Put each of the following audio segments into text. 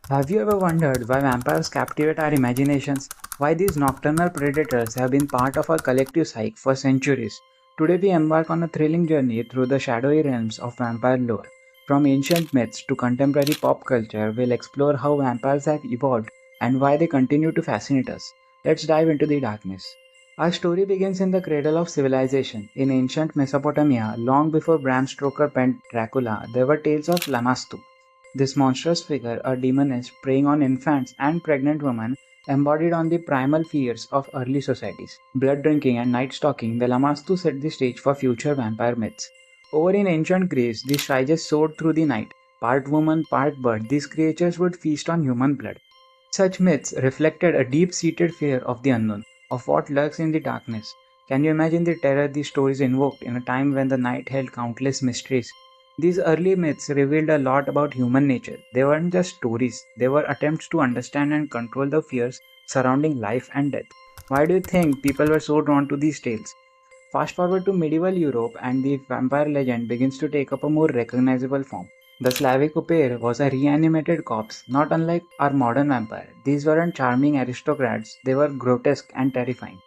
Have you ever wondered why vampires captivate our imaginations? Why these nocturnal predators have been part of our collective psyche for centuries? Today we embark on a thrilling journey through the shadowy realms of vampire lore. From ancient myths to contemporary pop culture, we'll explore how vampires have evolved and why they continue to fascinate us. Let's dive into the darkness. Our story begins in the cradle of civilization. In ancient Mesopotamia, long before Bram Stoker penned Dracula, there were tales of Lamastu. This monstrous figure, a demoness preying on infants and pregnant women, embodied on the primal fears of early societies. Blood drinking and night stalking, the Lamastu set the stage for future vampire myths. Over in ancient Greece, the Striges soared through the night. Part woman, part bird, these creatures would feast on human blood. Such myths reflected a deep seated fear of the unknown, of what lurks in the darkness. Can you imagine the terror these stories invoked in a time when the night held countless mysteries? These early myths revealed a lot about human nature. They weren't just stories, they were attempts to understand and control the fears surrounding life and death. Why do you think people were so drawn to these tales? Fast forward to medieval Europe, and the vampire legend begins to take up a more recognizable form. The Slavic Upir was a reanimated corpse, not unlike our modern vampire. These weren't charming aristocrats, they were grotesque and terrifying.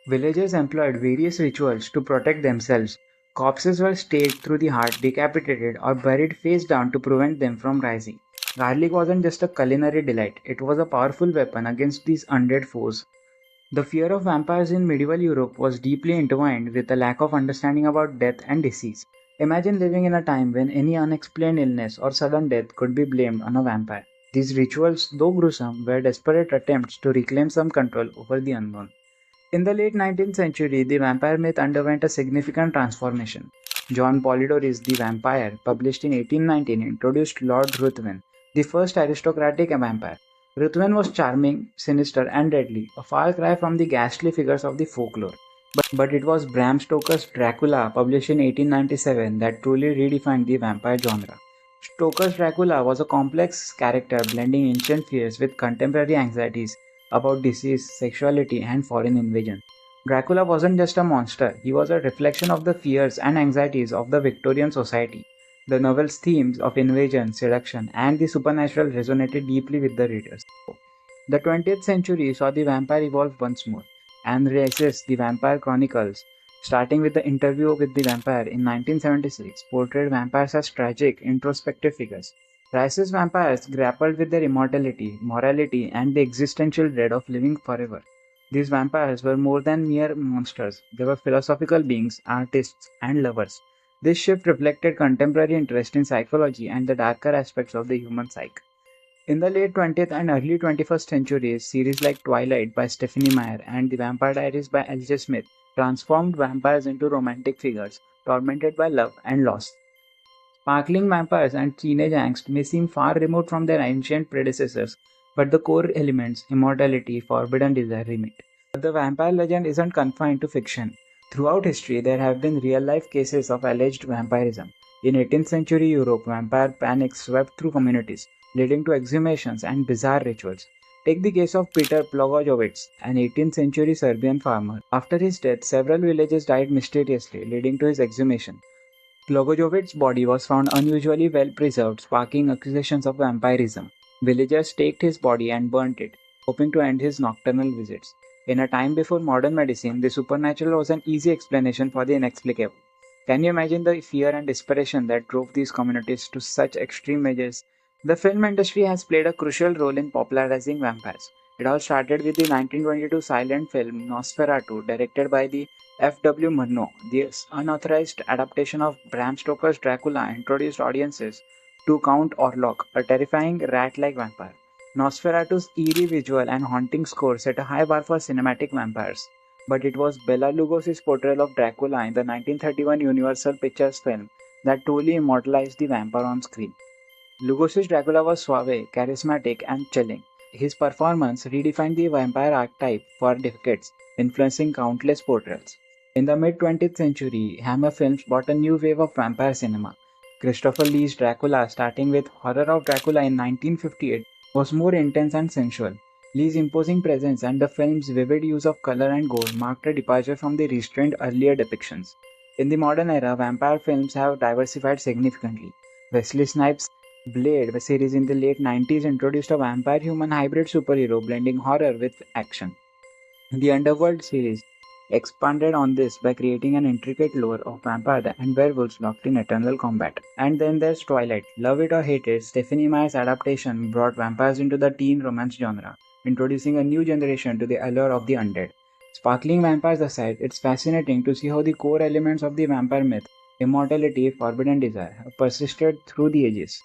Villagers employed various rituals to protect themselves. Corpses were staked through the heart, decapitated, or buried face down to prevent them from rising. Garlic wasn't just a culinary delight, it was a powerful weapon against these undead foes. The fear of vampires in medieval Europe was deeply intertwined with a lack of understanding about death and disease. Imagine living in a time when any unexplained illness or sudden death could be blamed on a vampire. These rituals, though gruesome, were desperate attempts to reclaim some control over the unknown. In the late 19th century, the vampire myth underwent a significant transformation. John Polidori's The Vampire, published in 1819, introduced Lord Ruthven, the first aristocratic vampire. Ruthven was charming, sinister, and deadly, a far cry from the ghastly figures of the folklore. But it was Bram Stoker's Dracula, published in 1897, that truly redefined the vampire genre. Stoker's Dracula was a complex character blending ancient fears with contemporary anxieties about disease, sexuality, and foreign invasion. Dracula wasn't just a monster, he was a reflection of the fears and anxieties of the Victorian society. The novel's themes of invasion, seduction, and the supernatural resonated deeply with the readers. The 20th century saw the vampire evolve once more. Anne Rice's The Vampire Chronicles, starting with the interview with the vampire in 1976, portrayed vampires as tragic, introspective figures. Rice's vampires grappled with their immortality, morality, and the existential dread of living forever. These vampires were more than mere monsters, they were philosophical beings, artists, and lovers. This shift reflected contemporary interest in psychology and the darker aspects of the human psyche. In the late 20th and early 21st centuries, series like Twilight by Stephenie Meyer and The Vampire Diaries by L.J. Smith transformed vampires into romantic figures, tormented by love and loss. Sparkling vampires and teenage angst may seem far removed from their ancient predecessors, but the core elements, immortality, forbidden desire, remain. But the vampire legend isn't confined to fiction. Throughout history, there have been real life cases of alleged vampirism. In 18th century Europe, vampire panic swept through communities, leading to exhumations and bizarre rituals. Take the case of Peter Blagojevich, an 18th century Serbian farmer. After his death, several villages died mysteriously, leading to his exhumation. Blogojevich's body was found unusually well preserved, sparking accusations of vampirism. Villagers staked his body and burnt it, hoping to end his nocturnal visits. In a time before modern medicine, the supernatural was an easy explanation for the inexplicable. Can you imagine the fear and desperation that drove these communities to such extreme measures? The film industry has played a crucial role in popularizing vampires. It all started with the 1922 silent film Nosferatu, directed by the F.W. Murnau. This unauthorized adaptation of Bram Stoker's Dracula introduced audiences to Count Orlok, a terrifying rat-like vampire. Nosferatu's eerie visual and haunting score set a high bar for cinematic vampires. But it was Bela Lugosi's portrayal of Dracula in the 1931 Universal Pictures film that truly immortalized the vampire on screen. Lugosi's Dracula was suave, charismatic, and chilling. His performance redefined the vampire archetype for decades, influencing countless portrayals. In the mid 20th century, Hammer Films brought a new wave of vampire cinema. Christopher Lee's Dracula, starting with Horror of Dracula in 1958, was more intense and sensual. Lee's imposing presence and the film's vivid use of color and gore marked a departure from the restrained earlier depictions. In the modern era, vampire films have diversified significantly. Wesley Snipes' Blade, a series in the late 90s, introduced a vampire human hybrid superhero blending horror with action. The Underworld series expanded on this by creating an intricate lore of vampires and werewolves locked in eternal combat. And then there's Twilight. Love it or hate it, Stephanie Meyer's adaptation brought vampires into the teen romance genre, introducing a new generation to the allure of the undead. Sparkling vampires aside, it's fascinating to see how the core elements of the vampire myth, immortality, forbidden desire, have persisted through the ages.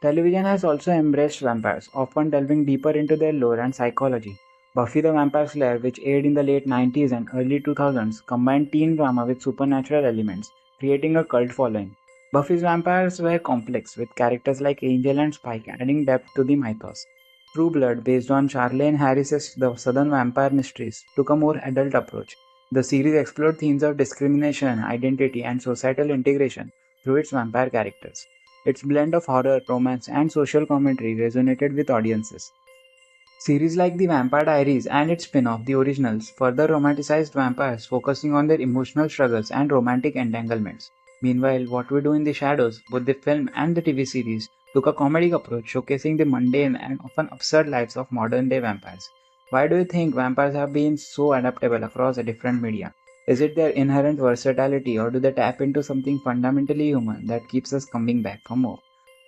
Television has also embraced vampires, often delving deeper into their lore and psychology. Buffy the Vampire Slayer, which aired in the late 90s and early 2000s, combined teen drama with supernatural elements, creating a cult following. Buffy's vampires were complex, with characters like Angel and Spike adding depth to the mythos. True Blood, based on Charlene Harris's The Southern Vampire Mysteries, took a more adult approach. The series explored themes of discrimination, identity, and societal integration through its vampire characters. Its blend of horror, romance, and social commentary resonated with audiences. Series like The Vampire Diaries and its spin-off, The Originals, further romanticized vampires, focusing on their emotional struggles and romantic entanglements. Meanwhile, What We Do in the Shadows, both the film and the TV series, took a comedic approach, showcasing the mundane and often absurd lives of modern-day vampires. Why do you think vampires have been so adaptable across a different media? Is it their inherent versatility, or do they tap into something fundamentally human that keeps us coming back for more?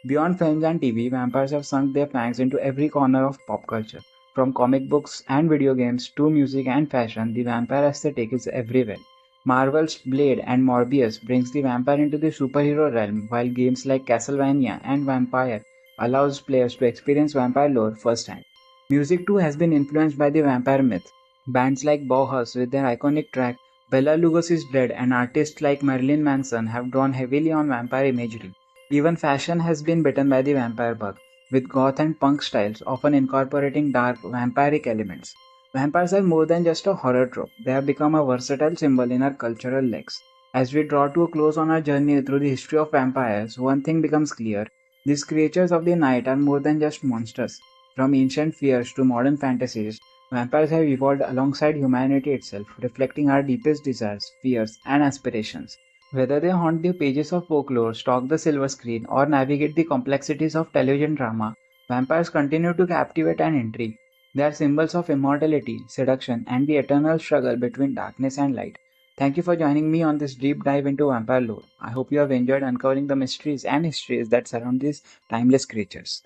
Beyond films and TV, vampires have sunk their fangs into every corner of pop culture. From comic books and video games to music and fashion, the vampire aesthetic is everywhere. Marvel's Blade and Morbius brings the vampire into the superhero realm, while games like Castlevania and Vampire allows players to experience vampire lore firsthand. Music too has been influenced by the vampire myth. Bands like Bauhaus with their iconic track Bela Lugosi's Dead and artists like Marilyn Manson have drawn heavily on vampire imagery. Even fashion has been bitten by the vampire bug, with goth and punk styles often incorporating dark, vampiric elements. Vampires are more than just a horror trope, they have become a versatile symbol in our cultural lex. As we draw to a close on our journey through the history of vampires, one thing becomes clear: these creatures of the night are more than just monsters. From ancient fears to modern fantasies, vampires have evolved alongside humanity itself, reflecting our deepest desires, fears, and aspirations. Whether they haunt the pages of folklore, stalk the silver screen, or navigate the complexities of television drama, vampires continue to captivate and intrigue. They are symbols of immortality, seduction, and the eternal struggle between darkness and light. Thank you for joining me on this deep dive into vampire lore. I hope you have enjoyed uncovering the mysteries and histories that surround these timeless creatures.